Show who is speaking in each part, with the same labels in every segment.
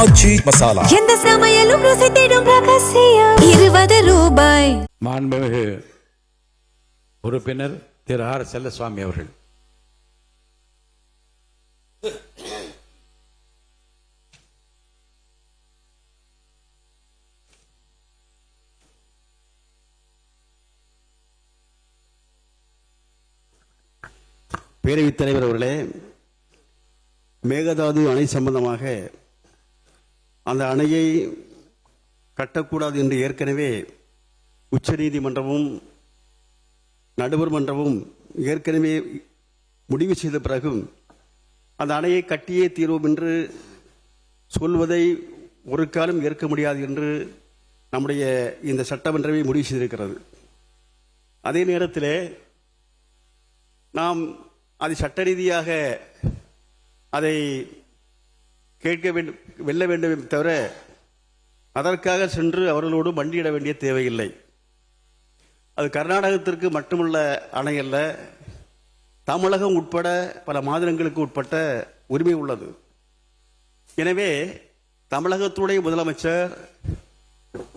Speaker 1: ஆச்சி மசாலா.
Speaker 2: எந்த சமையலும் ருசி தேடும் ரகசியம். 20 ரூபாய்.
Speaker 3: மாண்புமிகு உறுப்பினர் திரு ஆர் செல்லசுவாமி அவர்கள்.
Speaker 4: பேரவைத் தலைவர் அவர்களே, மேகதாது அணை சம்பந்தமாக அந்த அணையை கட்டக்கூடாது என்று ஏற்கனவே உச்சநீதிமன்றமும் நடுவர் மன்றமும் ஏற்கனவே முடிவு செய்த பிறகும் அந்த அணையை கட்டியே தீர்வோம் என்று சொல்வதை ஒரு காலம் ஏற்க முடியாது என்று நம்முடைய இந்த சட்டமன்றமே முடிவு செய்திருக்கிறது. அதே நேரத்தில் நாம் அதை சட்ட ரீதியாக அதை கேட்க வேண்டும், வெல்ல வேண்டும் தவிர அதற்காக சென்று அவர்களோடு மண்டியிட வேண்டிய தேவையில்லை. அது கர்நாடகத்திற்கு மட்டுமுள்ள அணை அல்ல, தமிழகம் உட்பட பல மாநிலங்களுக்கு உட்பட்ட உரிமை உள்ளது. எனவே தமிழகத்துடைய முதலமைச்சர்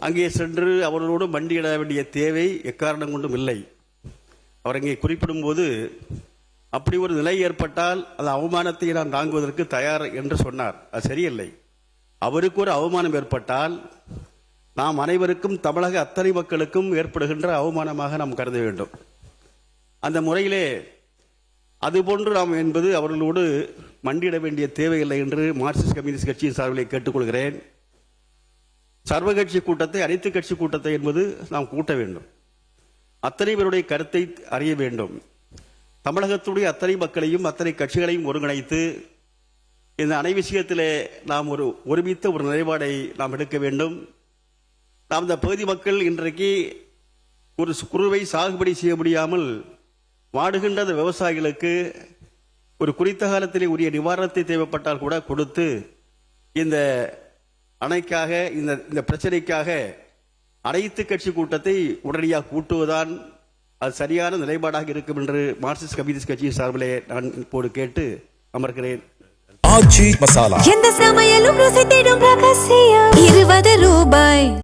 Speaker 4: அங்கே சென்று அவர்களோடு மண்டியிட வேண்டிய தேவை எக்காரணம் கொண்டும் இல்லை. அவர் அங்கே குறிப்பிடும் போது அப்படி ஒரு நிலை ஏற்பட்டால் அது அவமானத்தை நான் தாங்குவதற்கு தயார் என்று சொன்னார். அது சரியில்லை. அவருக்கு ஒரு அவமானம் ஏற்பட்டால் நாம் அனைவருக்கும், தமிழக அத்தனை மக்களுக்கும் ஏற்படுகின்ற அவமானமாக நாம் கருத வேண்டும். அந்த முறையிலே அதுபோன்று நாம் என்பது அவர்களோடு மண்டியிட வேண்டிய தேவையில்லை என்று மார்க்சிஸ்ட் கம்யூனிஸ்ட் கட்சியின் சார்பிலே கேட்டுக்கொள்கிறேன். சர்வகட்சி கூட்டத்தை, அனைத்து கட்சி கூட்டத்தை என்பது நாம் கூட்ட வேண்டும். அத்தனை பேருடைய கருத்தை அறிய வேண்டும். தமிழகத்துடைய அத்தனை மக்களையும் அத்தனை கட்சிகளையும் ஒருங்கிணைத்து இந்த அணை விஷயத்திலே நாம் ஒருமித்த ஒரு நிலைப்பாடை நாம் எடுக்க வேண்டும். நாம் இந்த பகுதி மக்கள் இன்றைக்கு ஒரு குறுவை சாகுபடி செய்ய முடியாமல் வாடுகின்ற விவசாயிகளுக்கு ஒரு குறித்த காலத்திலே உரிய நிவாரணத்தை தேவைப்பட்டால் கூட கொடுத்து இந்த அணைக்காக, இந்த பிரச்சனைக்காக அனைத்து கட்சி கூட்டத்தை உடனடியாக கூட்டுவதுதான் அது சரியான நிலைப்பாடாக இருக்கும் என்று மார்க்சிஸ்ட் கம்யூனிஸ்ட் கட்சியின் சார்பிலே நான் இப்போது கேட்டு அமர்கிறேன்.
Speaker 1: ஆச்சி மசாலா.
Speaker 2: எந்த சமையலும் ருசி தேடும் ரகசியம். 20 ரூபாய்.